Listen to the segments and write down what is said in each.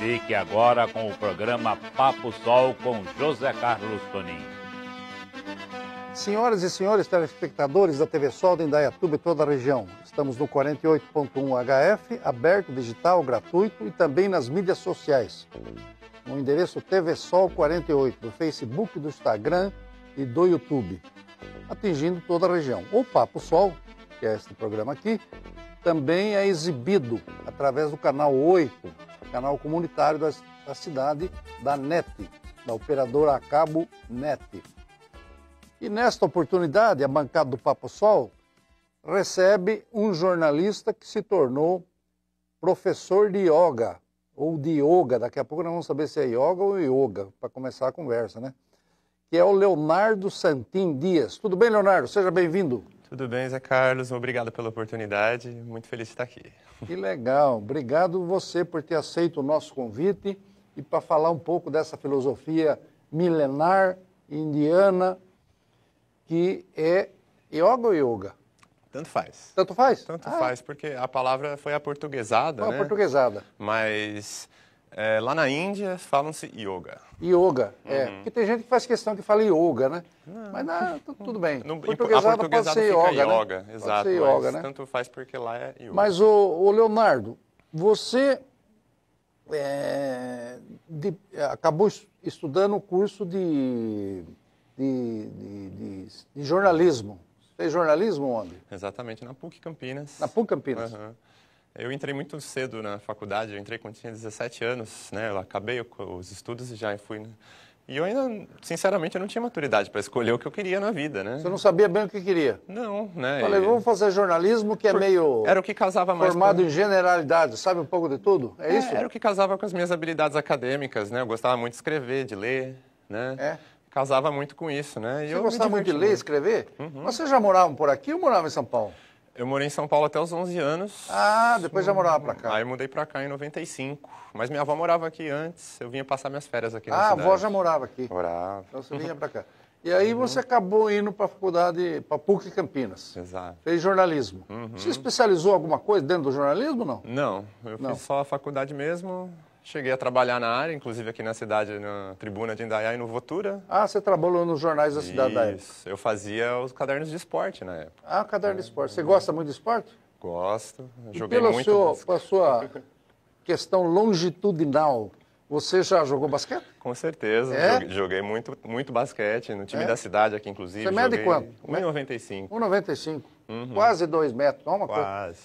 Fique agora com o programa Papo Sol com José Carlos Toninho. Senhoras e senhores telespectadores da TV Sol de Indaiatuba e toda a região, estamos no 48.1 HF, aberto, digital, gratuito e também nas mídias sociais. No endereço TV Sol 48, do Facebook, do Instagram e do YouTube, atingindo toda a região. O Papo Sol, que é este programa aqui, também é exibido através do canal 8, canal comunitário da cidade, da NET, da operadora a cabo NET. E nesta oportunidade, a bancada do Papo Sol recebe um jornalista que se tornou professor de yoga, ou de yoga, daqui a pouco nós vamos saber se é yoga ou yoga, para começar a conversa, né? Que é o Leonardo Santin Dias. Tudo bem, Leonardo? Seja bem-vindo. Tudo bem, Zé Carlos. Obrigado pela oportunidade. Muito feliz de estar aqui. Que legal. Obrigado você por ter aceito o nosso convite e para falar um pouco dessa filosofia milenar indiana, que é yoga ou yoga? Tanto faz. Tanto faz? Tanto faz, porque a palavra foi aportuguesada, né? Aportuguesada. Mas lá na Índia falam-se yoga. Yoga, porque tem gente que faz questão que fala yoga, né? Não. Mas não, tudo bem. Aportuguesada pode ser yoga, né? Pode Exato, ser yoga, né? Tanto faz porque lá é yoga. Mas, o Leonardo, você acabou estudando o curso de jornalismo. Fez jornalismo onde? Exatamente, na PUC Campinas. Na PUC Campinas. Uhum. Eu entrei muito cedo na faculdade, eu entrei quando tinha 17 anos, né? Eu acabei os estudos e já fui, né? E eu ainda, sinceramente, eu não tinha maturidade para escolher o que eu queria na vida, né? Você não sabia bem o que queria? Não, né? Falei, vamos fazer jornalismo, que é meio... Era o que casava mais formado em generalidade, sabe um pouco de tudo? É isso? Era o que casava com as minhas habilidades acadêmicas, né? Eu gostava muito de escrever, de ler, né? Casava muito com isso, né? Você gostava muito de ler e escrever? Uhum. Mas vocês já moravam por aqui ou moravam em São Paulo? Eu morei em São Paulo até os 11 anos. Ah, depois já morava pra cá. Aí eu mudei pra cá em 95. Mas minha avó morava aqui antes, eu vinha passar minhas férias aqui na cidade. cidade. A avó já morava aqui? Morava. Então você vinha pra cá. E aí você acabou indo pra faculdade, pra PUC Campinas. Exato. Fez jornalismo. Você especializou alguma coisa dentro do jornalismo ou não? Não, eu fiz só a faculdade mesmo. Cheguei a trabalhar na área, inclusive aqui na cidade, na Tribuna de Indaiá e no Votura. Ah, você trabalhou nos jornais da cidade da época? Isso, eu fazia os cadernos de esporte na época. Ah, caderno de esporte. Você gosta muito de esporte? Gosto, joguei pela muito. Pela sua questão longitudinal, você já jogou basquete? Com certeza, joguei muito basquete no time da cidade aqui, inclusive. Você mede quanto? 1,95. 1,95, quase 2 metros. Quase.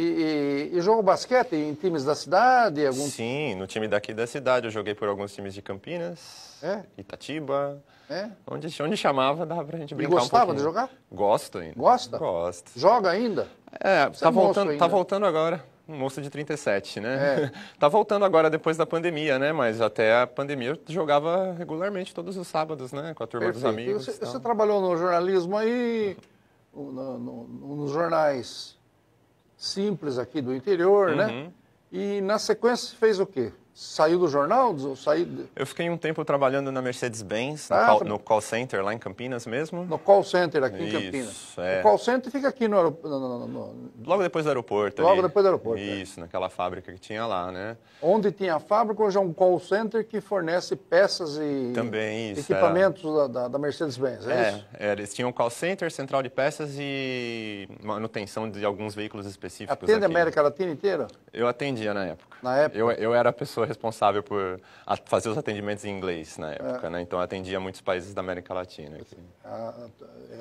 E jogou basquete em times da cidade? Sim, no time daqui da cidade. Eu joguei por alguns times de Campinas, Itatiba. Onde chamava, dava pra gente brincar um pouquinho. Gostava de jogar? Gosto ainda. Gosta? Gosto. Joga ainda? Tá voltando agora. Um moço de 37, né? Tá voltando agora depois da pandemia, né? Mas até a pandemia eu jogava regularmente todos os sábados, né? Com a turma dos amigos. Você trabalhou no jornalismo aí, nos jornais simples aqui do interior, né? E na sequência fez o quê? Saiu do jornal? Eu fiquei um tempo trabalhando na Mercedes-Benz, no call center lá em Campinas mesmo. No call center aqui em Campinas. O call center fica aqui logo depois do aeroporto. Logo depois do aeroporto. Isso, naquela fábrica que tinha lá, né? Onde tinha a fábrica, hoje é um call center que fornece peças e equipamentos da Mercedes-Benz, é isso? Eles tinham um call center, central de peças e manutenção de alguns veículos específicos. Atende a América Latina inteira? Eu atendia na época. Na época? Eu era a pessoa responsável por fazer os atendimentos em inglês na época, né? Então eu atendia muitos países da América Latina.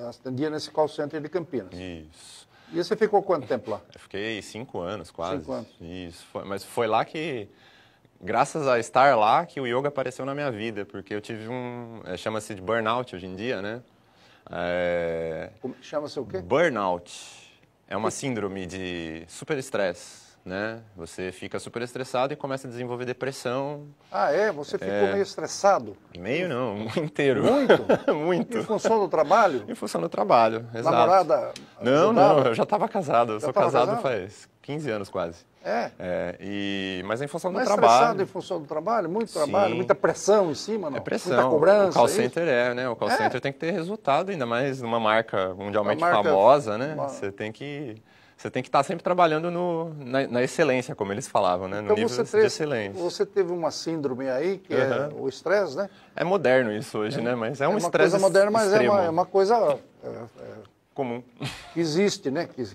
Atendia nesse call center de Campinas. Isso. E você ficou quanto tempo lá? Eu fiquei 5 anos, quase. 5 anos. Isso. Mas foi lá que, graças a estar lá, que o yoga apareceu na minha vida, porque eu tive chama-se de burnout hoje em dia, né? Chama-se o quê? Burnout. É uma síndrome de superestresse. Né? Você fica super estressado e começa a desenvolver depressão. Ah, Você ficou meio estressado? Meio não, inteiro. Muito? Muito. Em função do trabalho? Em função do trabalho, exato. Namorada? Não, eu já estava casado. Eu sou casado faz 15 anos quase. Mas em função do trabalho. Estressado em função do trabalho? Muito trabalho, muita pressão em cima, não? É pressão. Muita cobrança. O call center né? O call center tem que ter resultado, ainda mais numa marca mundialmente famosa, né? Você tem que você tem que estar sempre trabalhando na excelência, como eles falavam, né? No nível de excelência. Você teve uma síndrome aí, que é o estresse, né? É moderno isso hoje, né? Mas é um estresse extremo. É uma coisa moderna, mas é uma coisa... comum. Que existe, né? Que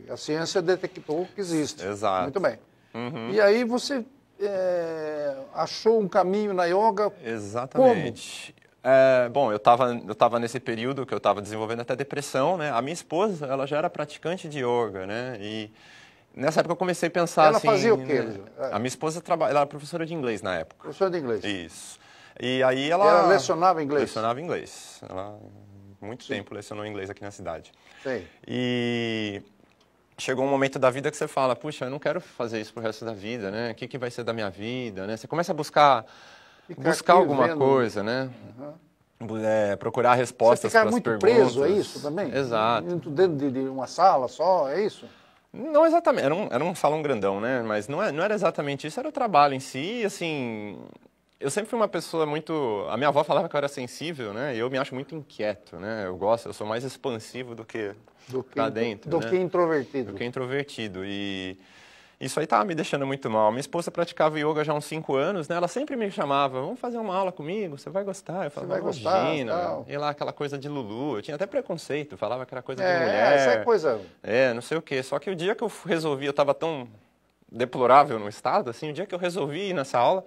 a ciência detectou que existe. Exato. Muito bem. E aí você achou um caminho na yoga? Exatamente. Bom, eu tava nesse período que eu estava desenvolvendo até depressão, né? A minha esposa, ela já era praticante de yoga, né? E nessa época eu comecei a pensar ela assim... Ela fazia o quê? Né? A minha esposa ela era professora de inglês na época. Professora de inglês. Isso. E aí ela lecionava inglês? Lecionava inglês. Ela, muito tempo, lecionou inglês aqui na cidade. Sim. E chegou um momento da vida que você fala, puxa, eu não quero fazer isso pro resto da vida, né? O que vai ser da minha vida, né? Você começa a buscar alguma coisa, né? Procurar respostas para as perguntas. Você ficar muito preso, é isso também? Exato. Dentro de uma sala só, é isso? Não exatamente, era um salão grandão, né? Mas não era exatamente isso, era o trabalho em si, assim... Eu sempre fui uma pessoa muito... A minha avó falava que eu era sensível, né? E eu me acho muito inquieto, né? Eu sou mais expansivo do que pra dentro, do que introvertido. Do que introvertido. E isso aí tava me deixando muito mal. Minha esposa praticava yoga já há uns 5 anos, né? Ela sempre me chamava, vamos fazer uma aula comigo, você vai gostar. Eu falava, imagina. E lá aquela coisa de Lulu. Eu tinha até preconceito, falava que era coisa de mulher. Essa é coisa... não sei o quê. Só que o dia que eu resolvi, eu tava tão deplorável no estado, assim, o dia que eu resolvi ir nessa aula...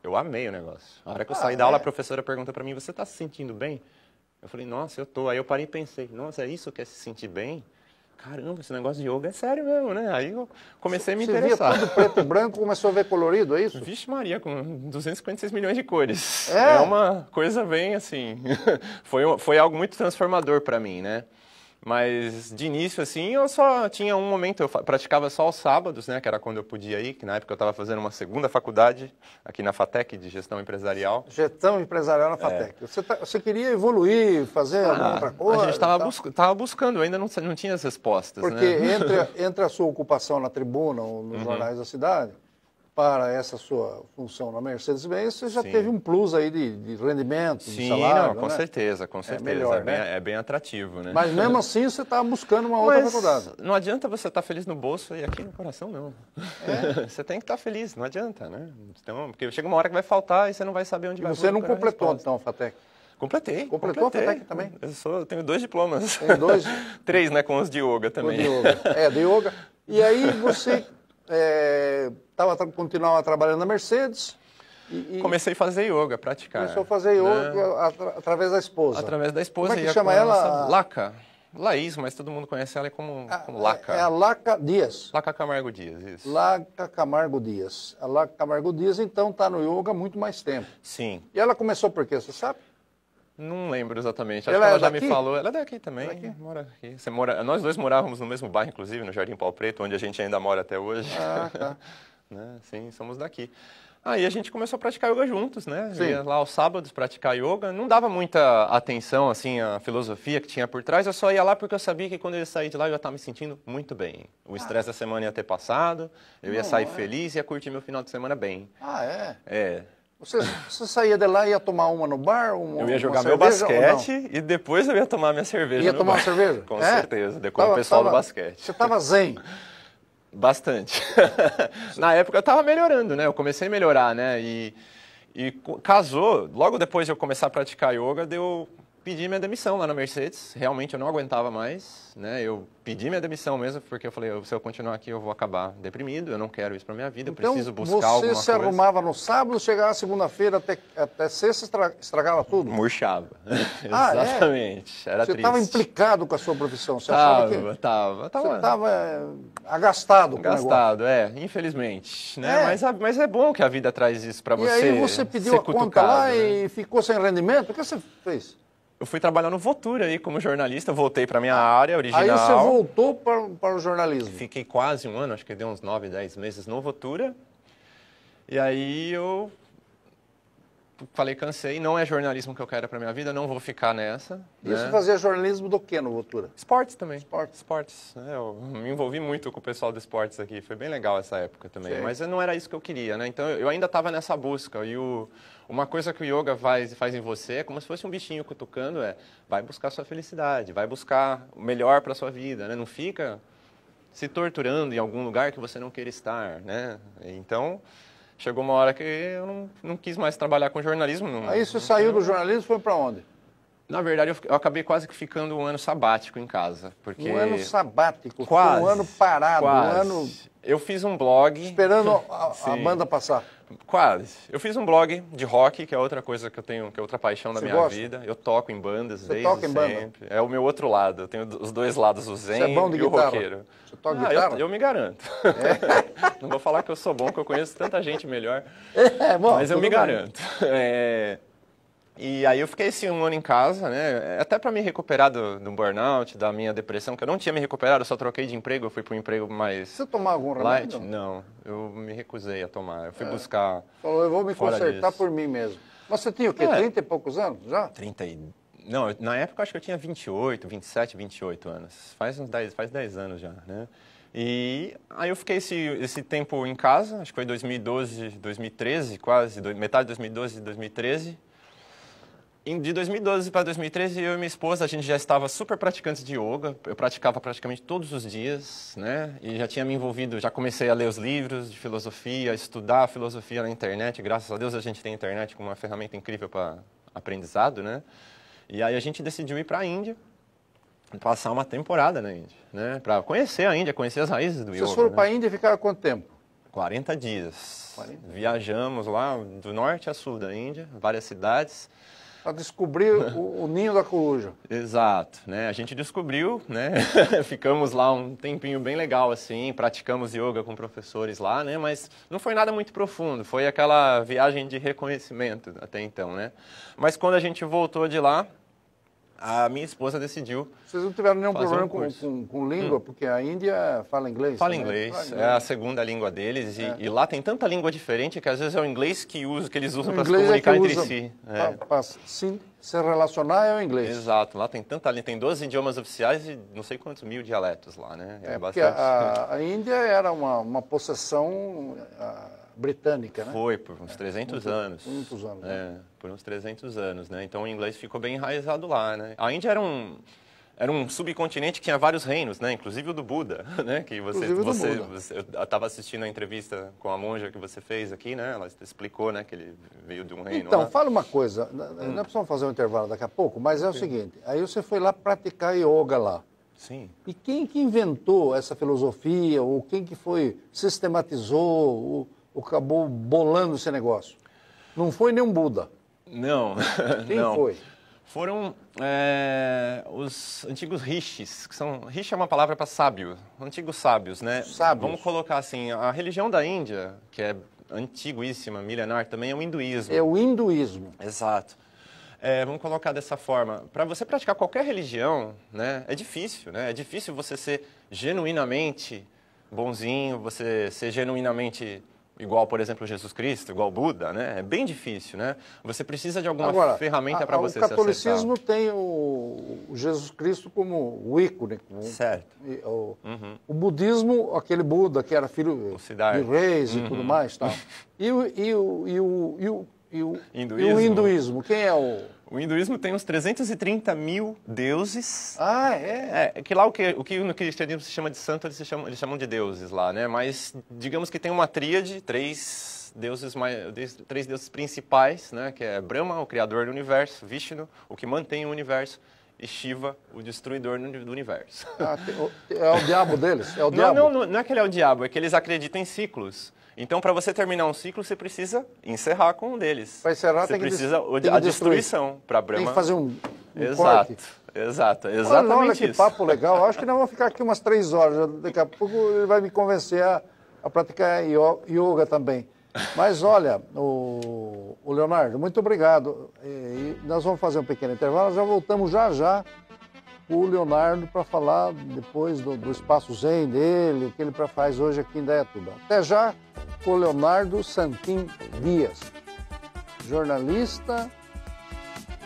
Eu amei o negócio. A hora que eu saí da aula, a professora pergunta pra mim, você tá se sentindo bem? Eu falei, nossa, eu tô. Aí eu parei e pensei, nossa, é isso que é se sentir bem? Caramba, esse negócio de yoga é sério mesmo, né? Aí eu comecei a me interessar. Você via tudo preto e branco, começou a ver colorido, é isso? Vixe Maria, com 256 milhões de cores. É uma coisa bem assim... foi algo muito transformador pra mim, né? Mas, de início, assim, eu só tinha um momento, eu praticava só aos sábados, né, que era quando eu podia ir, que na época eu estava fazendo uma segunda faculdade, aqui na FATEC, de Gestão Empresarial. Gestão Empresarial na FATEC. Você queria evoluir, fazer alguma outra coisa? A gente estava buscando, ainda não tinha as respostas, porque né? entre a sua ocupação na tribuna ou nos jornais da cidade, para essa sua função na Mercedes-Benz, você já teve um plus aí de rendimento, de salário, com certeza, com certeza. Melhor, é bem atrativo, né? Mas mesmo assim você está buscando uma outra faculdade. Não adianta você estar feliz no bolso e aqui no coração não. Você tem que estar feliz, não adianta, né? Então, porque chega uma hora que vai faltar e você não vai saber onde vai. Você não completou então a FATEC? Completei. Completou a FATEC também? Eu tenho 2 diplomas. Tem 2? 3, né, com os de yoga também. De yoga. De yoga. E aí você... continuava trabalhando na Mercedes comecei a fazer yoga, praticar. Começou a fazer yoga através da esposa. Através da esposa. Como é que chama ela? Laca. Laís, mas todo mundo conhece ela como Laca. É a Laca Dias. Laca Camargo Dias, isso. Laca Camargo Dias. A Laca Camargo Dias, então, está no yoga há muito mais tempo. Sim. E ela começou por quê, você sabe? Não lembro exatamente. Acho que ela já me falou. Ela é daqui também. Mora aqui. Nós 2 morávamos no mesmo bairro, inclusive, no Jardim Pau Preto, onde a gente ainda mora até hoje. Tá. Né? Sim, somos daqui. Aí a gente começou a praticar yoga juntos, né? Sim. Ia lá aos sábados praticar yoga. Não dava muita atenção, assim, à filosofia que tinha por trás. Eu só ia lá porque eu sabia que quando eu ia sair de lá eu ia estar me sentindo muito bem. O estresse da semana ia ter passado, eu ia sair feliz e ia curtir meu final de semana bem. É. Você saía de lá e ia tomar uma no bar? Eu ia jogar meu basquete e depois eu ia tomar minha cerveja. Ia tomar uma cerveja? Com certeza, com o pessoal do basquete. Você estava zen? Bastante. Na época eu estava melhorando, né? Eu comecei a melhorar, né? E casou, logo depois de eu começar a praticar yoga, eu pedi minha demissão lá na Mercedes. Realmente eu não aguentava mais, né? Eu pedi minha demissão mesmo, porque eu falei, se eu continuar aqui eu vou acabar deprimido, eu não quero isso pra minha vida, eu preciso buscar alguma coisa. Você se arrumava no sábado, chegava segunda-feira, até sexta, estragava tudo? Murchava. Exatamente. Era você triste. Você estava implicado com a sua profissão? Você Tava. Você estava agastado com o negócio? Agastado, infelizmente. Né? Mas é bom que a vida traz isso pra você. E aí você pediu a conta lá e ficou sem rendimento? O que você fez? Eu fui trabalhar no Votura aí como jornalista, voltei para minha área original. Aí você voltou para o jornalismo? Fiquei quase um ano, acho que deu uns 9, 10 meses no Votura. E aí eu falei, cansei, não é jornalismo que eu quero para minha vida, não vou ficar nessa. E você fazia jornalismo do que no Votura? Esportes também. Esportes. Eu me envolvi muito com o pessoal do esportes aqui, foi bem legal essa época também. Sim. Mas não era isso que eu queria, né? Então eu ainda estava nessa busca. E uma coisa que o yoga faz em você é como se fosse um bichinho cutucando, vai buscar sua felicidade, vai buscar o melhor para sua vida, né? Não fica se torturando em algum lugar que você não queira estar, né? Então, chegou uma hora que eu não quis mais trabalhar com jornalismo. Aí você saiu do jornalismo e foi para onde? Na verdade, eu acabei quase que ficando um ano sabático em casa. Porque... Um ano sabático? Quase. Um ano parado? Quase. Um ano... Eu fiz um blog... Esperando a banda passar? Quase. Eu fiz um blog de rock, que é outra coisa que eu tenho, que é outra paixão da minha vida. Eu toco em bandas desde sempre. É o meu outro lado. Eu tenho os dois lados, o zen e o roqueiro. Você toca guitarra? Eu me garanto. Não vou falar que eu sou bom, que eu conheço tanta gente melhor. Bom, mas eu me garanto. E aí eu fiquei esse um ano em casa, né? Até para me recuperar do burnout, da minha depressão, que eu não tinha me recuperado, eu só troquei de emprego, eu fui para um emprego mais... Você tomar algum light? remédio? Não, eu me recusei a tomar. Eu fui buscar... Falou, eu vou me consertar disso. por mim mesmo. Mas você tinha o quê? 30 e poucos anos já? 30 e... Não, na época eu acho que eu tinha 28, 27, 28 anos. Faz 10 anos já, né? E aí eu fiquei esse tempo em casa, acho que foi 2012, 2013, quase, metade de 2012 e 2013. De 2012 para 2013, eu e minha esposa, a gente já estava super praticantes de yoga. Eu praticava praticamente todos os dias, né? E já tinha me envolvido, já comecei a ler os livros de filosofia, a estudar filosofia na internet. Graças a Deus a gente tem a internet como uma ferramenta incrível para aprendizado, né? E aí a gente decidiu ir para a Índia, passar uma temporada na Índia, né? Para conhecer a Índia, conhecer as raízes do yoga. Vocês foram para a Índia e ficaram quanto tempo? 40 dias. Viajamos lá do norte a sul da Índia, várias cidades. Para descobrir o ninho da coruja. Exato, né? A gente descobriu, né? Ficamos lá um tempinho bem legal, assim, praticamos yoga com professores lá, né? Mas não foi nada muito profundo, foi aquela viagem de reconhecimento até então, né? Mas quando a gente voltou de lá, a minha esposa decidiu... Vocês não tiveram nenhum problema com língua, porque a Índia fala inglês? Fala inglês, é a segunda língua deles, e lá tem tanta língua diferente que às vezes é o inglês que eles usam para se comunicar entre si. Para se relacionar é o inglês. Exato, lá tem tem 12 idiomas oficiais e não sei quantos mil dialetos lá, né? Porque a Índia era uma possessão britânica, né? Foi, por uns 300 anos. Muitos anos. Né? Por uns 300 anos, né? Então o inglês ficou bem enraizado lá, né? A Índia era um subcontinente que tinha vários reinos, né? Inclusive o do Buda, né? Que eu estava assistindo a entrevista com a monja que você fez aqui, né? Ela explicou, né? Que ele veio de um reino. Então, lá. fala uma coisa. Nós precisamos fazer um intervalo daqui a pouco, mas é o seguinte. Aí você foi lá praticar yoga lá. Sim. E quem que inventou essa filosofia, ou quem que sistematizou, ou acabou bolando esse negócio? Não foi nenhum Buda. Não. Quem foi? Foram os antigos rishis, que são... Rishi é uma palavra para sábio, antigos sábios, né? Sábios. Vamos colocar assim, a religião da Índia, que é antiguíssima, milenar, também é o hinduísmo. É o hinduísmo. Exato. Vamos colocar dessa forma. Para você praticar qualquer religião, né, é difícil, né? É difícil você ser genuinamente bonzinho, você ser genuinamente... igual, por exemplo, Jesus Cristo, igual Buda, né? É bem difícil, né? Você precisa de alguma ferramenta para você se acessar. O catolicismo tem o Jesus Cristo como o ícone. Certo. O budismo, aquele Buda que era filho de reis e tudo mais. Tal. E o hinduísmo, quem é o... O hinduísmo tem uns 330 mil deuses. Ah, é? Que lá o que no cristianismo se chama de santo, eles chamam de deuses lá, né? Mas digamos que tem uma tríade, três deuses principais, né? Que é Brahma, o criador do universo, Vishnu, o que mantém o universo, e Shiva, o destruidor do universo. É o diabo deles? É o diabo? Não é que ele é o diabo, é que eles acreditam em ciclos. Então, para você terminar um ciclo, você precisa encerrar com um deles. Para encerrar, você precisa a destruição para Brahma. Tem que fazer um Exato, corte. Exatamente olha que isso. papo legal. Eu acho que nós vamos ficar aqui umas 3 horas. Daqui a pouco ele vai me convencer a praticar yoga também. Mas olha, o Leonardo, muito obrigado. E nós vamos fazer um pequeno intervalo. Já voltamos já o Leonardo para falar depois do espaço zen dele, o que ele faz hoje aqui em Indaiatuba. Até já com o Leonardo Santim Dias, jornalista,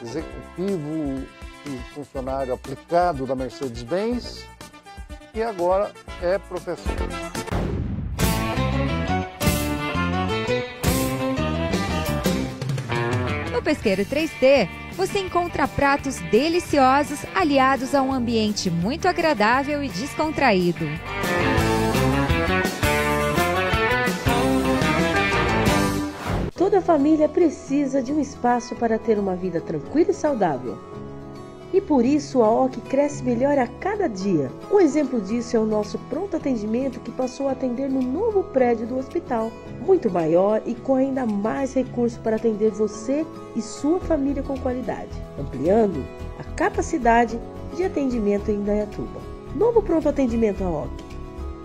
executivo e funcionário aplicado da Mercedes-Benz e agora é professor. No Pesqueiro 3T, você encontra pratos deliciosos aliados a um ambiente muito agradável e descontraído. Toda família precisa de um espaço para ter uma vida tranquila e saudável. E por isso a OC cresce melhor a cada dia. Um exemplo disso é o nosso pronto atendimento que passou a atender no novo prédio do hospital, muito maior e com ainda mais recursos para atender você e sua família com qualidade, ampliando a capacidade de atendimento em Indaiatuba. Novo pronto atendimento à OC.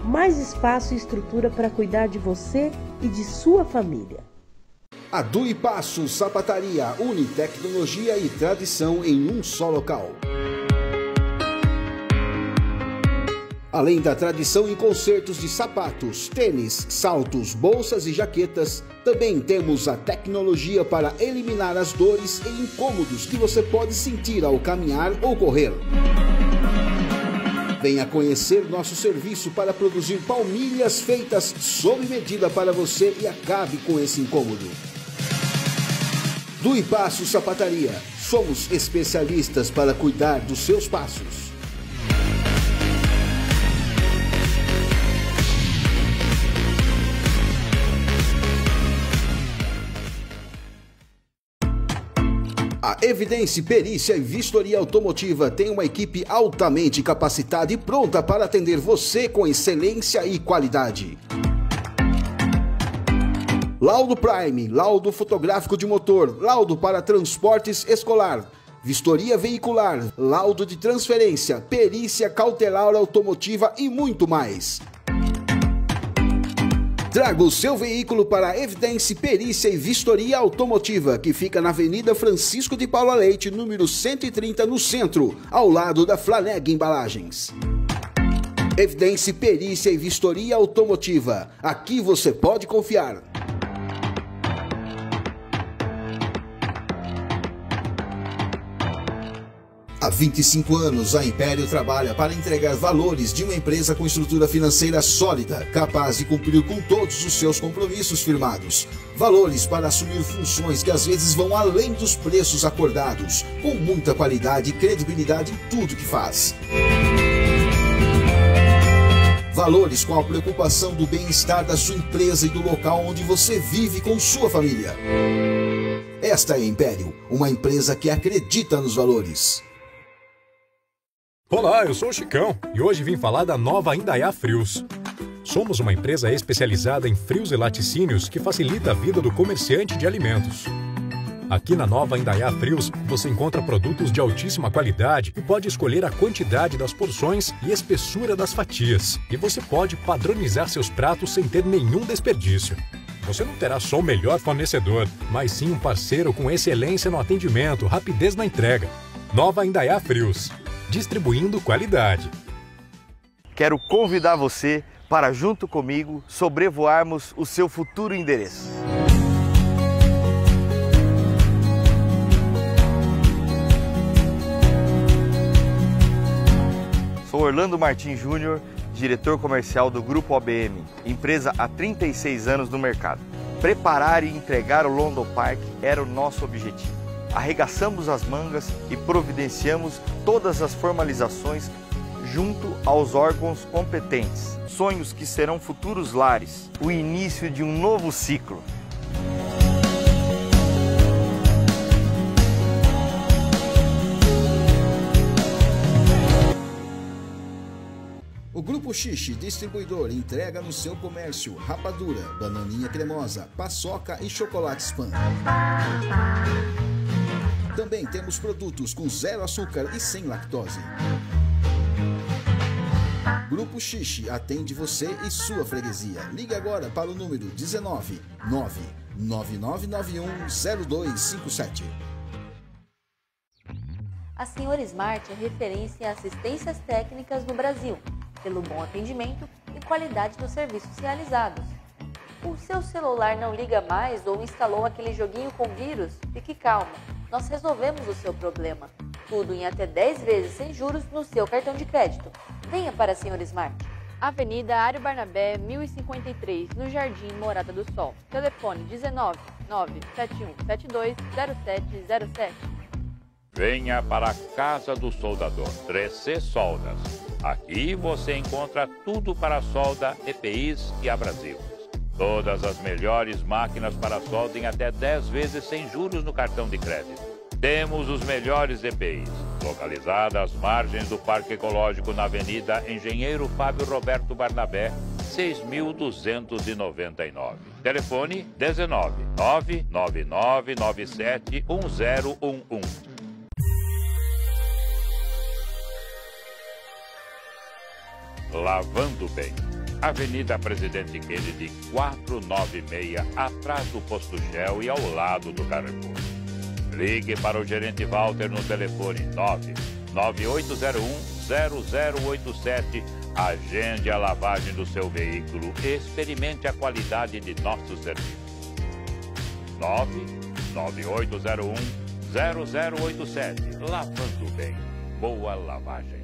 Mais espaço e estrutura para cuidar de você e de sua família. A Dui Passos Sapataria une tecnologia e tradição em um só local. Além da tradição em consertos de sapatos, tênis, saltos, bolsas e jaquetas, também temos a tecnologia para eliminar as dores e incômodos que você pode sentir ao caminhar ou correr. Venha conhecer nosso serviço para produzir palmilhas feitas sob medida para você e acabe com esse incômodo. Dui Passos Sapataria. Somos especialistas para cuidar dos seus passos. A Evidência Perícia e Vistoria Automotiva tem uma equipe altamente capacitada e pronta para atender você com excelência e qualidade. Laudo Prime, laudo fotográfico de motor, laudo para transportes escolar, vistoria veicular, laudo de transferência, perícia cautelar automotiva e muito mais. Traga o seu veículo para a Evidência Perícia e Vistoria Automotiva, que fica na Avenida Francisco de Paula Leite, número 130, no centro, ao lado da Flaneg Embalagens. Evidência Perícia e Vistoria Automotiva. Aqui você pode confiar. Há 25 anos, a Império trabalha para entregar valores de uma empresa com estrutura financeira sólida, capaz de cumprir com todos os seus compromissos firmados. Valores para assumir funções que às vezes vão além dos preços acordados, com muita qualidade e credibilidade em tudo que faz. Valores com a preocupação do bem-estar da sua empresa e do local onde você vive com sua família. Esta é a Império, uma empresa que acredita nos valores. Olá, eu sou o Chicão e hoje vim falar da nova Indaiá Frios. Somos uma empresa especializada em frios e laticínios que facilita a vida do comerciante de alimentos. Aqui na nova Indaiá Frios, você encontra produtos de altíssima qualidade e pode escolher a quantidade das porções e espessura das fatias. E você pode padronizar seus pratos sem ter nenhum desperdício. Você não terá só o melhor fornecedor, mas sim um parceiro com excelência no atendimento, rapidez na entrega. Nova Indaiá Frios. Distribuindo qualidade. Quero convidar você para, junto comigo, sobrevoarmos o seu futuro endereço. Sou Orlando Martins Júnior, diretor comercial do Grupo OBM, empresa há 36 anos no mercado. Preparar e entregar o London Park era o nosso objetivo. Arregaçamos as mangas e providenciamos todas as formalizações junto aos órgãos competentes. Sonhos que serão futuros lares, o início de um novo ciclo. O Grupo Xixi, distribuidor, entrega no seu comércio rapadura, bananinha cremosa, paçoca e chocolate spam. Também temos produtos com 0 açúcar e sem lactose. Grupo Xixi atende você e sua freguesia. Ligue agora para o número 19 99991 0257. A Senhor Smart é referência em assistências técnicas no Brasil, pelo bom atendimento e qualidade dos serviços realizados. O seu celular não liga mais ou instalou aquele joguinho com vírus? Fique calmo, nós resolvemos o seu problema. Tudo em até 10 vezes sem juros no seu cartão de crédito. Venha para a Senhor Smart. Avenida Ário Barnabé, 1053, no Jardim Morada do Sol. Telefone 19 97172 0707. Venha para a Casa do Soldador, 3C Soldas. Aqui você encontra tudo para solda, EPIs e abrasivos. Todas as melhores máquinas para solda em até 10 vezes sem juros no cartão de crédito. Temos os melhores EPIs, localizada às margens do Parque Ecológico na Avenida Engenheiro Fábio Roberto Barnabé, 6.299. Telefone 19 99997 1011. Lavando Bem. Avenida Presidente Kennedy, 496, atrás do Posto Shell e ao lado do Carrefour. Ligue para o gerente Walter no telefone 99801-0087. Agende a lavagem do seu veículo. Experimente a qualidade de nossos serviços. 99801-0087. Lavando Bem. Boa lavagem.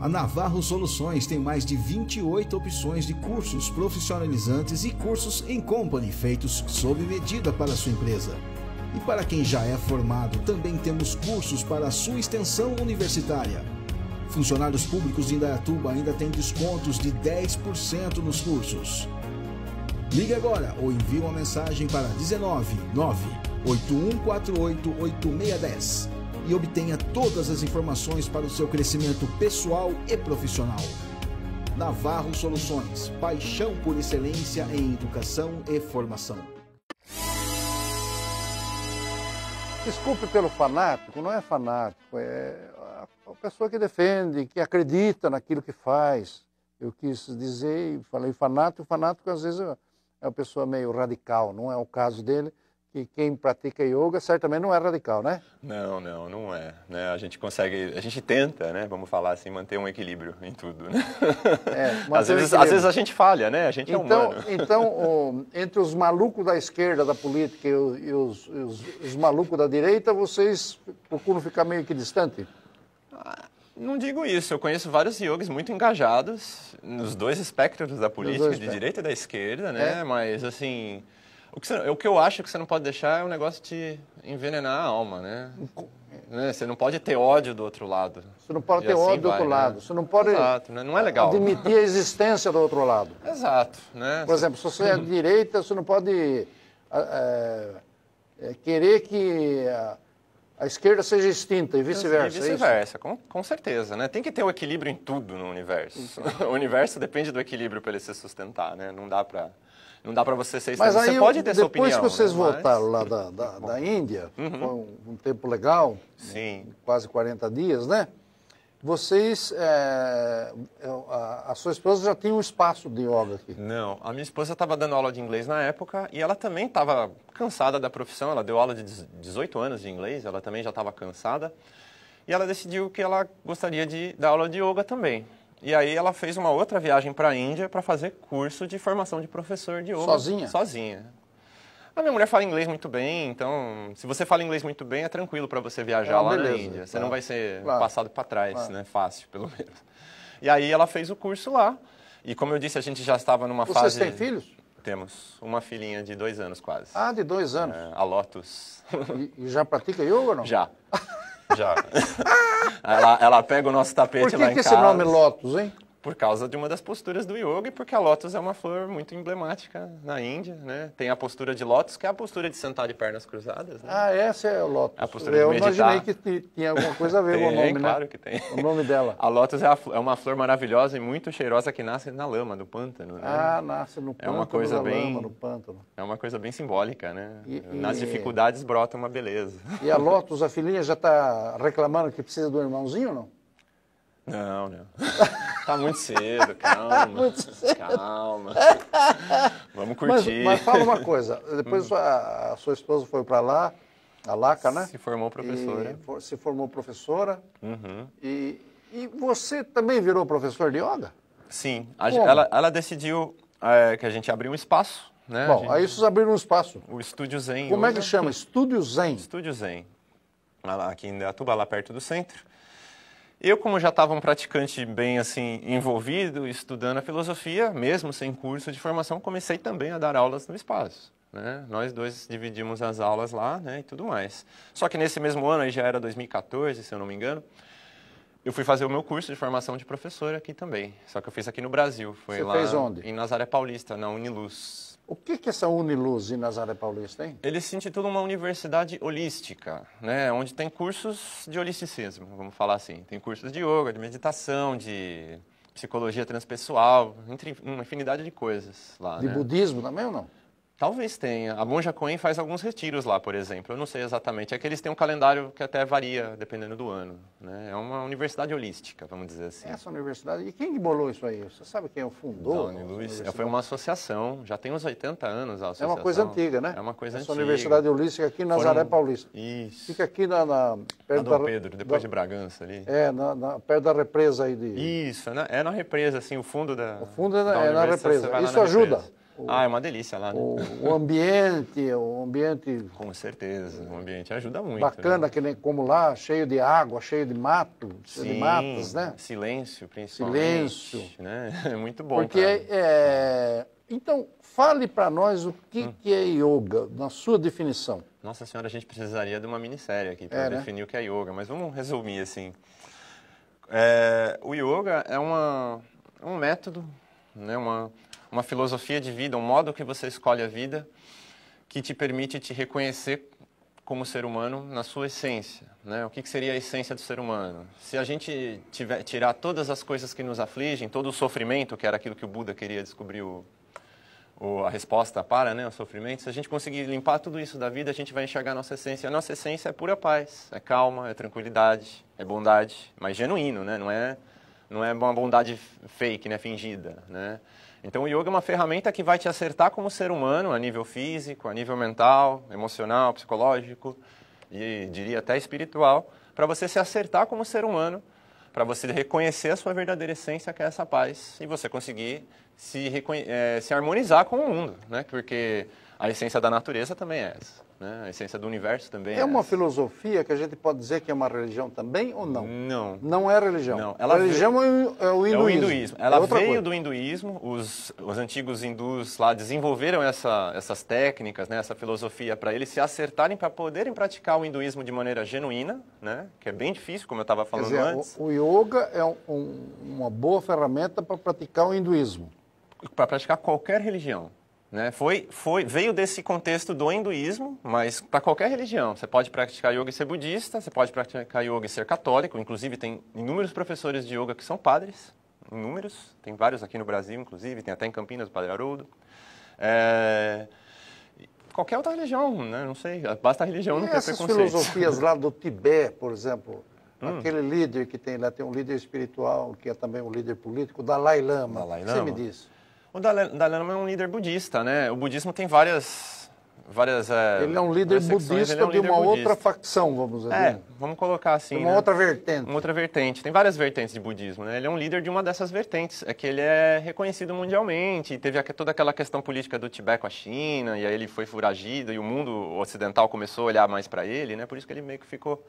A Navarro Soluções tem mais de 28 opções de cursos profissionalizantes e cursos em company feitos sob medida para a sua empresa. E para quem já é formado, também temos cursos para a sua extensão universitária. Funcionários públicos de Indaiatuba ainda têm descontos de 10% nos cursos. Ligue agora ou envie uma mensagem para 19 98148 8610. E obtenha todas as informações para o seu crescimento pessoal e profissional. Navarro Soluções, paixão por excelência em educação e formação. Desculpe pelo fanático, não é fanático, é a pessoa que defende, que acredita naquilo que faz. Eu quis dizer, falei fanático, fanático às vezes é uma pessoa meio radical, não é o caso dele. E quem pratica yoga certamente não é radical, né? Não é. Né? A gente consegue, a gente tenta, né? Vamos falar assim, manter um equilíbrio em tudo, né? Às vezes a gente falha, né? A gente é humano. Então, entre os malucos da esquerda da política e os malucos da direita, vocês procuram ficar meio que distante? Não digo isso. Eu conheço vários yogis muito engajados nos dois espectros da política, de direita e da esquerda, né? Mas, assim... O que eu acho que você não pode deixar é um negócio de envenenar a alma, né? Você não pode ter ódio do outro lado. Você não pode ter ódio do outro lado. Você não pode não é legal. Admitir a existência do outro lado. Exato. Né? Por exemplo, se você é de direita, você não pode querer que a esquerda seja extinta e vice-versa. E vice-versa, com certeza. Né? Tem que ter um equilíbrio em tudo no universo. O universo depende do equilíbrio para ele se sustentar, né? Não dá para você ser... Mas aí, você pode ter sua opinião. Depois que vocês né? voltaram lá da Índia, foi um tempo legal, Sim. Quase 40 dias, né? Vocês, a sua esposa já tinha um espaço de yoga aqui? Não, a minha esposa estava dando aula de inglês na época e ela também estava cansada da profissão. Ela deu aula de 18 anos de inglês, ela também já estava cansada. E ela decidiu que ela gostaria de dar aula de yoga também. E aí ela fez uma outra viagem para a Índia para fazer curso de formação de professor de yoga. Sozinha? Sozinha. A minha mulher fala inglês muito bem, então se você fala inglês muito bem, é tranquilo para você viajar lá na Índia. Você não vai ser passado para trás, né? Fácil, pelo menos. E aí ela fez o curso lá. E como eu disse, a gente já estava numa fase... Vocês têm filhos? Temos uma filhinha de 2 anos quase. Ah, de 2 anos. A Lotus. E já pratica yoga ou não? Já. Ela pega o nosso tapete lá em casa. Por que esse nome Lotus, hein? Por causa de uma das posturas do yoga e porque a lótus é uma flor muito emblemática na Índia, né? Tem a postura de lótus, que é a postura de sentar de pernas cruzadas. Né? Ah, essa é a lótus. A postura de meditar. Eu imaginei que tinha alguma coisa a ver com o nome, claro né? Que tem. O nome dela. A lótus é uma flor maravilhosa e muito cheirosa que nasce na lama do pântano. Né? Ah, nasce no pântano, uma coisa bem, lama, no pântano. É uma coisa bem simbólica, né? Nas dificuldades brota uma beleza. E a lótus, a filhinha, já está reclamando que precisa do irmãozinho ou não? Não. Tá muito cedo, calma. Calma. Vamos curtir. Mas fala uma coisa, depois a sua esposa foi para lá, a Laca, né? Se formou professora. Se formou professora. E você também virou professor de yoga? Sim. Ela decidiu que a gente abriu um espaço, né? Bom, aí vocês abriram um espaço. O Estúdio Zen. Como é que chama? Estúdio Zen? Estúdio Zen. Aqui em Indaiatuba, lá perto do centro. Eu, como já estava um praticante bem assim envolvido, estudando a filosofia, mesmo sem curso de formação, comecei também a dar aulas no espaço. Né? Nós dois dividimos as aulas lá, né, e tudo mais. Só que nesse mesmo ano, aí já era 2014, se eu não me engano, Eu fui fazer o meu curso de formação de professor aqui também, só que eu fiz aqui no Brasil. Foi Você lá fez onde? em Nazaré Paulista, na Uniluz. O que é essa Uniluz em Nazaré Paulista, hein? Eles se intitulam uma universidade holística, né? Onde tem cursos de holisticismo, vamos falar assim. Tem cursos de yoga, de meditação, de psicologia transpessoal, entre uma infinidade de coisas lá, De né? budismo também ou não? Talvez tenha. A Monja Coen faz alguns retiros lá, por exemplo. Eu não sei exatamente. É que eles têm um calendário que até varia dependendo do ano, né? É uma universidade holística, vamos dizer assim. Essa universidade, e quem que bolou isso aí? Você sabe quem é o fundou? Foi uma associação, já tem uns 80 anos a associação. É uma coisa antiga, né? É uma coisa Essa antiga. universidade holística aqui em Nazaré Paulista. Isso. Fica aqui Na perto Dom Pedro, depois de Bragança ali. Perto da represa aí de... Isso, é na represa, assim, o fundo da... O fundo é na represa. Isso ajuda. É uma delícia lá, né? O ambiente... Com certeza, o ambiente ajuda muito. Bacana, né? que nem como lá, cheio de água, cheio de mato, cheio de matas, né? Silêncio, principalmente. Silêncio. Né? É muito bom. Porque, então, fale para nós o que é yoga, na sua definição. Nossa Senhora, a gente precisaria de uma minissérie aqui para definir o que é yoga, mas vamos resumir assim. O yoga é um método, né? Uma filosofia de vida, um modo que você escolhe a vida que te permite te reconhecer como ser humano na sua essência, né? O que seria a essência do ser humano? Se a gente tirar todas as coisas que nos afligem, todo o sofrimento, que era aquilo que o Buda queria descobrir a resposta para, né, o sofrimento, se a gente conseguir limpar tudo isso da vida, a gente vai enxergar a nossa essência. A nossa essência é pura paz, é calma, é tranquilidade, é bondade, mas genuíno, né? Não é uma bondade fake, né, fingida, né? Então o yoga é uma ferramenta que vai te acertar como ser humano a nível físico, a nível mental, emocional, psicológico e diria até espiritual, para você se acertar como ser humano, para você reconhecer a sua verdadeira essência, que é essa paz, e você conseguir se harmonizar com o mundo, né? Porque a essência da natureza também é essa, né? A essência do universo também é uma essa. filosofia que a gente pode dizer que é uma religião também ou não? Não. Não é religião? Não. A religião é o hinduísmo. É o hinduísmo. Ela veio coisa. do hinduísmo, os antigos hindus lá desenvolveram essas técnicas, né, essa filosofia para eles se acertarem, para poderem praticar o hinduísmo de maneira genuína, né, que é bem difícil, como eu estava falando antes. O yoga é uma boa ferramenta para praticar o hinduísmo. Para praticar qualquer religião. Né? Veio desse contexto do hinduísmo, mas para qualquer religião. Você pode praticar yoga e ser budista, você pode praticar yoga e ser católico, inclusive tem inúmeros professores de yoga que são padres, inúmeros, tem vários aqui no Brasil, inclusive, tem até em Campinas, o Padre Haroldo. Qualquer outra religião, né? Não sei, basta a religião, não ter essas preconceito. filosofias lá do Tibete, por exemplo, aquele líder que tem lá, tem um líder espiritual, que é também um líder político, o Dalai Lama. Dalai O que Lama? você me diz? O Dalai Lama é um líder budista, né? O budismo tem várias ele é um líder budista de uma outra facção, vamos dizer. Vamos colocar assim. Uma outra vertente. Uma outra vertente. Tem várias vertentes de budismo, né? Ele é um líder de uma dessas vertentes. É que ele é reconhecido mundialmente. Teve toda aquela questão política do Tibete com a China, e aí ele foi foragido, e o mundo ocidental começou a olhar mais para ele, né? Por isso que ele meio que ficou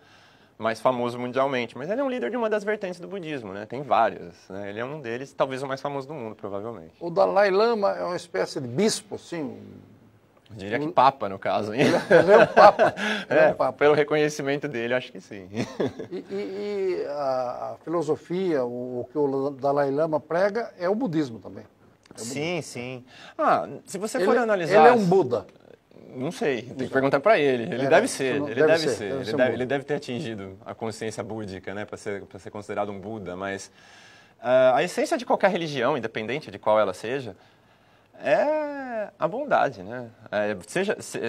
mais famoso mundialmente. Mas ele é um líder de uma das vertentes do budismo, né? Tem várias, né? Ele é um deles, talvez o mais famoso do mundo, provavelmente. O Dalai Lama é uma espécie de bispo, assim. Eu diria que papa, no caso, hein? Ele é um papa. Pelo reconhecimento dele, acho que sim. E a filosofia, o que o Dalai Lama prega, é o budismo também. Sim. Se você for analisar... Ele é um Buda. Não sei, tem que perguntar para ele. Ele deve ser. Ele deve ter atingido a consciência búdica, né, para ser considerado um Buda, mas a essência de qualquer religião, independente de qual ela seja, é a bondade, né?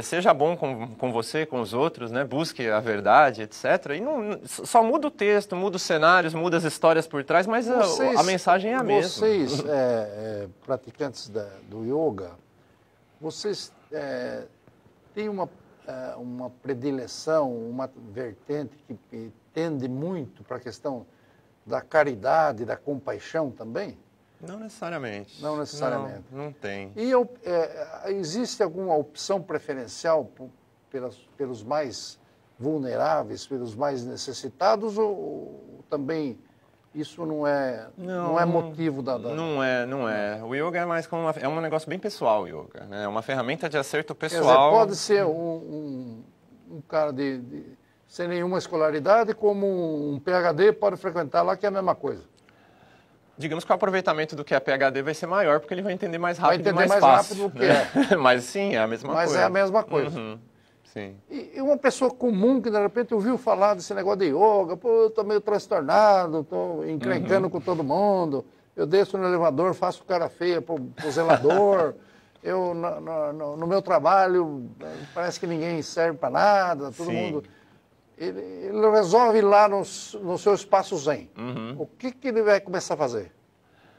Seja bom com você, com os outros, né? Busque a verdade, etc. E só muda o texto, muda os cenários, muda as histórias por trás, mas a mensagem é a mesma. Vocês, praticantes do yoga, vocês têm uma predileção, uma vertente que tende muito para a questão da caridade, da compaixão também? Não necessariamente. Não necessariamente. Não tem. E existe alguma opção preferencial pelos mais vulneráveis, pelos mais necessitados, ou também isso não é motivo da... Não é. O yoga é mais como é um negócio bem pessoal, o yoga, né? É uma ferramenta de acerto pessoal. Quer dizer, pode ser um cara de sem nenhuma escolaridade, como um PhD pode frequentar lá, que é a mesma coisa. Digamos que o aproveitamento do que é PhD vai ser maior, porque ele vai entender mais rápido vai entender e mais mais fácil. rápido do que é. Mas sim, é a mesma coisa. Mas é a mesma coisa. Uhum. Sim. E uma pessoa comum que de repente ouviu falar desse negócio de yoga, pô, eu tô meio transtornado, tô encrencando com todo mundo, eu desço no elevador, faço cara feia pro zelador, eu no meu trabalho parece que ninguém serve para nada, todo mundo... Ele resolve ir lá no seu espaço zen. O que ele vai começar a fazer?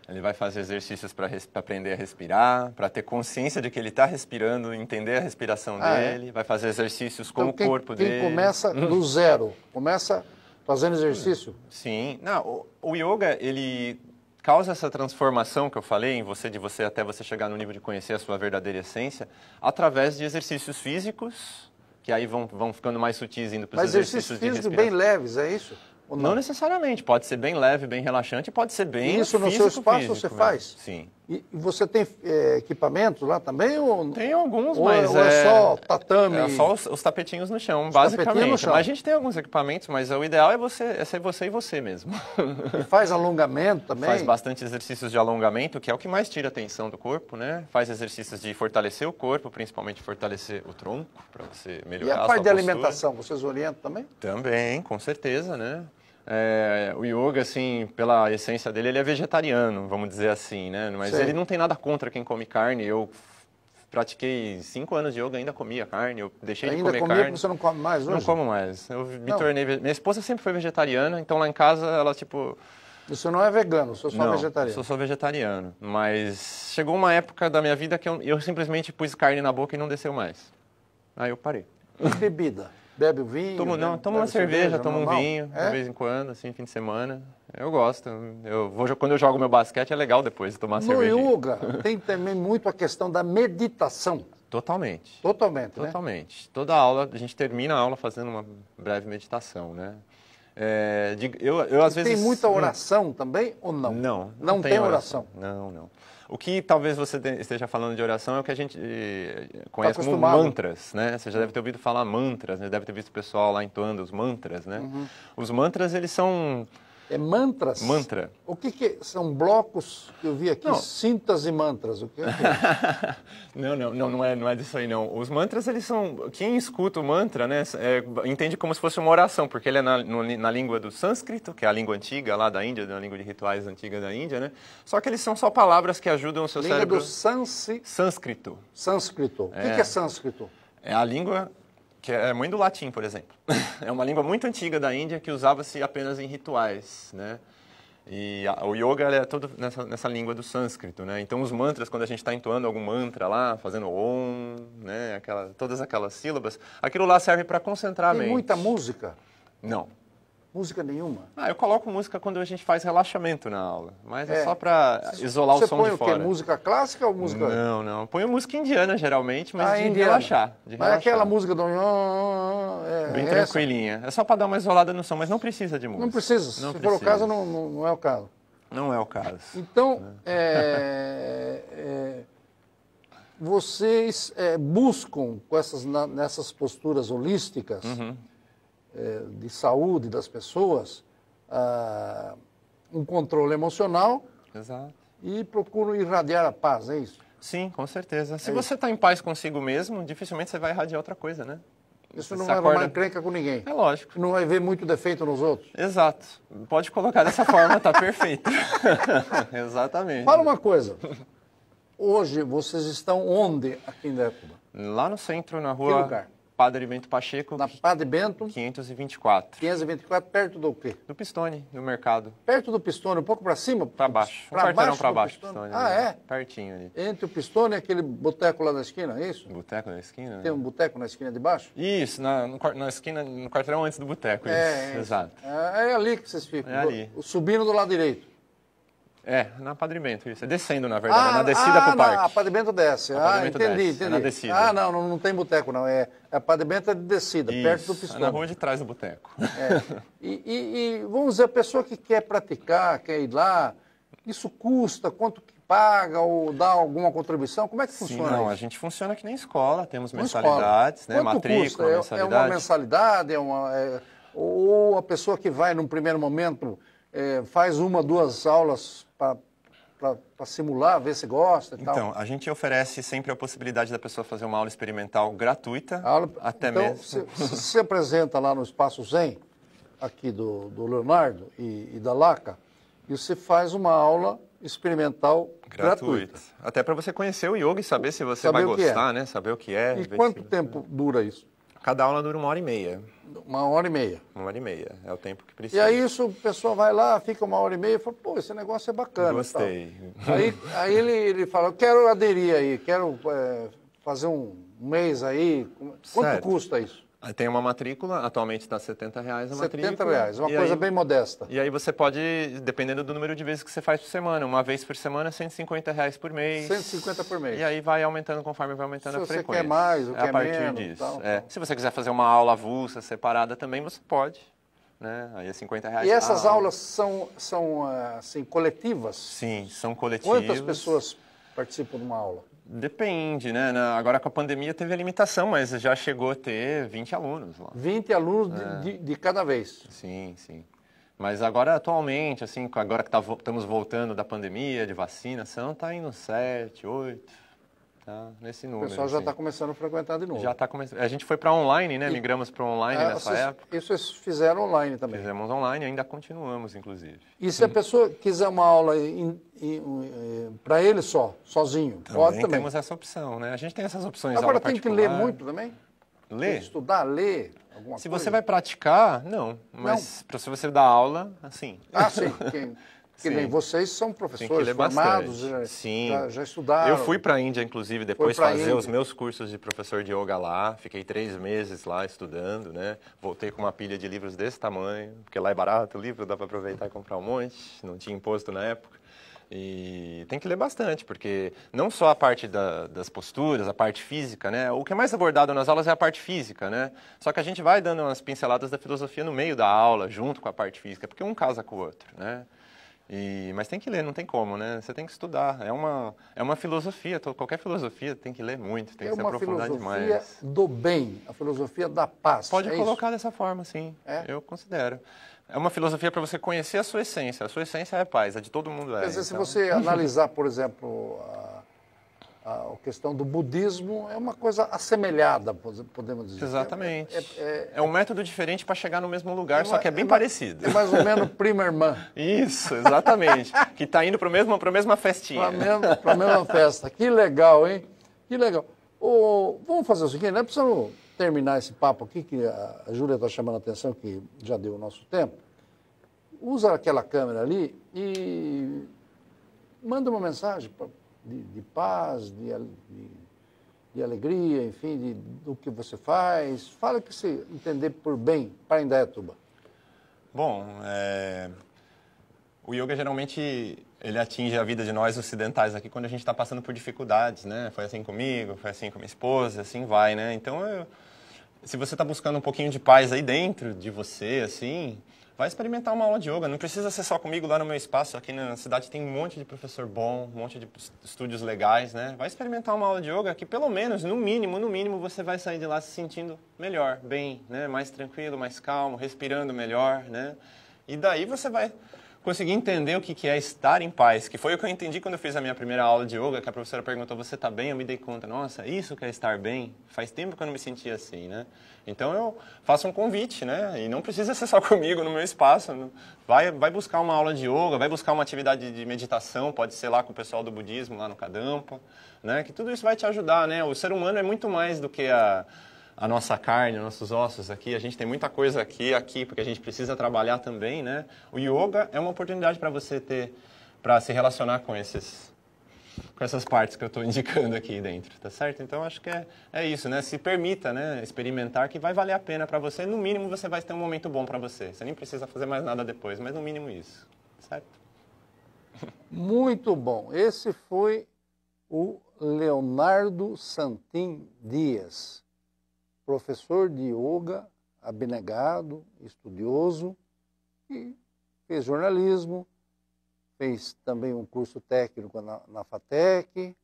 Ele vai fazer exercícios para aprender a respirar, para ter consciência de que ele está respirando, entender a respiração dele. Vai fazer exercícios com o corpo dele. Quem começa do zero, começa fazendo exercício? Sim. Não, o yoga, ele causa essa transformação que eu falei em você, de você até você chegar no nível de conhecer a sua verdadeira essência, através de exercícios físicos, que aí vão ficando mais sutis indo para os exercícios de respiração. Bem leves, é isso? Não necessariamente, pode ser bem leve, bem relaxante, pode ser bem isso no seu espaço você faz? Sim. E você tem equipamentos lá também? Tem alguns, ou mas é só tatame? É só os tapetinhos no chão, basicamente. No chão. Mas a gente tem alguns equipamentos, mas o ideal é ser você e você mesmo. E faz alongamento também? Faz bastante exercícios de alongamento, que é o que mais tira a tensão do corpo, né? Faz exercícios de fortalecer o corpo, principalmente fortalecer o tronco, para você melhorar a sua postura. E a parte de alimentação, vocês orientam também? Também, com certeza, né? O yoga, assim, pela essência dele, ele é vegetariano, vamos dizer assim, né? Mas ele não tem nada contra quem come carne. Eu pratiquei 5 anos de yoga, ainda comia carne, eu deixei de comer carne. Ainda você não come mais hoje? Não como mais. Eu me tornei... Minha esposa sempre foi vegetariana, então lá em casa ela, tipo... Você não é vegano, você só vegetariano? Eu sou vegetariano, mas chegou uma época da minha vida que eu simplesmente pus carne na boca e não desceu mais. Aí eu parei. E bebida? Bebe o vinho? Tomo uma cerveja, tomo um vinho, de vez em quando, assim, fim de semana. Eu gosto. Quando eu jogo meu basquete, é legal depois de tomar cerveja. No yoga tem também muito a questão da meditação. Totalmente. Totalmente, né? Totalmente. Toda aula, a gente termina a aula fazendo uma breve meditação, né? Às vezes... Tem muita oração também ou não? Não tem oração. Não. O que talvez você esteja falando de oração é o que a gente conhece como mantras, né? Você já deve ter ouvido falar mantras, né? Deve ter visto o pessoal lá entoando os mantras, né? Os mantras, eles são... É mantras? Mantra. O que são blocos que eu vi aqui? Cintas e mantras. O que é? Não é disso aí, não. Os mantras, eles são... Quem escuta o mantra, né, entende como se fosse uma oração, porque ele é na língua do sânscrito, que é a língua antiga lá da Índia, da língua de rituais antiga da Índia, né? Só que eles são só palavras que ajudam o seu cérebro... Língua do sânscrito. Sânscrito. O que é sânscrito? É a língua... que é mãe do latim, por exemplo. É uma língua muito antiga da Índia que usava-se apenas em rituais, né? E o yoga é todo nessa língua do sânscrito, né? Então os mantras, quando a gente está entoando algum mantra lá, fazendo om, né? Todas aquelas sílabas, aquilo lá serve para concentrar a mente. Tem muita música? Não. Música nenhuma? Eu coloco música quando a gente faz relaxamento na aula, mas é só para isolar o som de fora. Você põe o quê? Música clássica ou música... Não. Ponho música indiana, geralmente, mas de relaxar. Mas aquela música do... Bem tranquilinha. É só para dar uma isolada no som, mas não precisa de música. Não precisa. Se for o caso, não é o caso. Não é o caso. Então, vocês buscam, nessas posturas holísticas... de saúde das pessoas, um controle emocional. Exato. E procuram irradiar a paz, é isso? Sim, com certeza. Se você está em paz consigo mesmo, dificilmente você vai irradiar outra coisa, né? Isso não vai arrumar encrenca com ninguém. É lógico. Não vai ver muito defeito nos outros. Exato. Pode colocar dessa forma, tá perfeito. Exatamente. Fala uma coisa. Hoje vocês estão onde aqui em Indaiatuba? Lá no centro, na rua... Que lugar? Padre Bento Pacheco. Na Padre Bento? 524. 524, perto do quê? Do Pistone, do mercado. Perto do Pistone, um pouco para cima? Para baixo. Para baixo para baixo. Pistone, é? Pertinho ali. Entre o Pistone e aquele boteco lá na esquina, é isso? Boteco na esquina? Tem um boteco na esquina de baixo? Isso, na esquina, no quarteirão antes do boteco. Exato. É ali que vocês ficam. É ali. Subindo do lado direito. Na Padre Bento, isso. É descendo, na verdade, na descida pro parque. A Padre Bento desce. Entendi. É na descida. Não tem boteco, não. A Padre Bento é de descida, isso, perto do Pistone. É na rua de trás do boteco. E vamos dizer, a pessoa que quer praticar, quer ir lá, isso custa, quanto que paga ou dá alguma contribuição? Como é que funciona Não, isso? a gente funciona que nem escola, temos Uma mensalidades, escola. né? Quanto Matrícula, custa? mensalidade. É uma mensalidade? Ou a pessoa que vai, num primeiro momento, faz 1, 2 aulas para simular, ver se gosta e tal? Então, a gente oferece sempre a possibilidade da pessoa fazer uma aula experimental gratuita, até então, mesmo. Se apresenta lá no Espaço Zen, aqui do Leonardo e da Laca, e você faz uma aula experimental gratuita. Até para você conhecer o yoga e saber se você vai gostar, né? Saber o que é. E quanto tempo dura isso? Cada aula dura 1h30. 1h30. 1h30, é o tempo que precisa. E aí isso, o pessoal vai lá, fica 1h30 e fala, pô, esse negócio é bacana. Gostei. Aí ele fala, eu quero aderir aí, quero fazer um mês aí. Quanto custa isso? Tem uma matrícula, atualmente está R$70 a matrícula. R$70, uma coisa bem modesta. E aí você pode, dependendo do número de vezes que você faz por semana, uma vez por semana, R$150 por mês. 150 por mês. E aí vai aumentando conforme vai aumentando a frequência. Se você quer mais, ou quer a partir menos. Disso. Tal. Se você quiser fazer uma aula avulsa, separada também, você pode. Né? Aí é R$50. E essas aulas são assim, coletivas? Sim, são coletivas. Quantas pessoas participam de uma aula? Depende, né? Agora com a pandemia teve a limitação, mas já chegou a ter 20 alunos lá. 20 alunos de cada vez? Sim, sim. Mas agora, atualmente, assim, agora que estamos voltando da pandemia, de vacinação, está indo 7, 8, tá? Nesse número. O pessoal já está começando a frequentar de novo. Já está começando. A gente foi para online, né? Migramos para online nessa época. Isso vocês fizeram online também? Fizemos online, ainda continuamos, inclusive. E se a pessoa quiser uma aula para ele sozinho, pode também? Temos essa opção, né? A gente tem essas opções. Agora tem que ler muito também? Ler? Estudar, ler alguma coisa? Se você vai praticar, não. Mas se você dá aula, assim. Ah, sim. Que nem vocês são professores formados, já estudaram. Eu fui para a Índia, inclusive, depois fazer os meus cursos de professor de yoga lá. Fiquei 3 meses lá estudando, né? Voltei com uma pilha de livros desse tamanho, porque lá é barato o livro, dá para aproveitar e comprar um monte. Não tinha imposto na época. E tem que ler bastante, porque não só a parte das posturas, a parte física, né? O que é mais abordado nas aulas é a parte física, né? Só que a gente vai dando umas pinceladas da filosofia no meio da aula, junto com a parte física, porque um casa com o outro, né? Mas tem que ler, não tem como, né? Você tem que estudar. É uma filosofia, qualquer filosofia tem que ler muito, tem que se aprofundar demais. É uma filosofia do bem, a filosofia da paz. Pode colocar dessa forma, sim. Eu considero. É uma filosofia para você conhecer a sua essência. A sua essência é paz, a de todo mundo é. Quer dizer, se você analisar, por exemplo, a questão do budismo, é uma coisa assemelhada, podemos dizer. Exatamente. É um método diferente para chegar no mesmo lugar, só que é bem parecido. É mais ou menos prima irmã. Isso, exatamente. Que está indo para a mesma festinha. Para a mesma festa. Que legal, hein? Que legal. Vamos fazer o seguinte, nós precisamos terminar esse papo aqui, que a Júlia está chamando a atenção, que já deu o nosso tempo. Usa aquela câmera ali e manda uma mensagem de paz, de alegria, enfim, do que você faz. Fala o que você entender por bem para Indaiatuba. Bom, o yoga geralmente ele atinge a vida de nós ocidentais aqui quando a gente está passando por dificuldades, né? Foi assim comigo, foi assim com minha esposa, assim vai, né? Então, se você está buscando um pouquinho de paz aí dentro de você, assim, vai experimentar uma aula de yoga. Não precisa ser só comigo lá no meu espaço. Aqui na cidade tem um monte de professor bom, um monte de estúdios legais, né? Vai experimentar uma aula de yoga que pelo menos, no mínimo, você vai sair de lá se sentindo melhor, bem, né? Mais tranquilo, mais calmo, respirando melhor, né? E daí você vai conseguir entender o que é estar em paz, que foi o que eu entendi quando eu fiz a minha primeira aula de yoga, que a professora perguntou, você está bem? Eu me dei conta, nossa, isso que é estar bem? Faz tempo que eu não me sentia assim, né? Então eu faço um convite, né? E não precisa ser só comigo no meu espaço. Vai buscar uma aula de yoga, vai buscar uma atividade de meditação, pode ser lá com o pessoal do budismo, lá no Kadampa, né? Que tudo isso vai te ajudar, né? O ser humano é muito mais do que a nossa carne, nossos ossos aqui, a gente tem muita coisa aqui, porque a gente precisa trabalhar também, né? O yoga é uma oportunidade para você ter, para se relacionar com essas partes que eu estou indicando aqui dentro, tá certo? Então, acho que é isso, né? Se permita, né, experimentar, que vai valer a pena para você. No mínimo, você vai ter um momento bom para você. Você nem precisa fazer mais nada depois, mas no mínimo isso, certo? Muito bom. Esse foi o Leonardo Santin Dias, professor de yoga, abnegado, estudioso, e fez jornalismo, fez também um curso técnico na FATEC,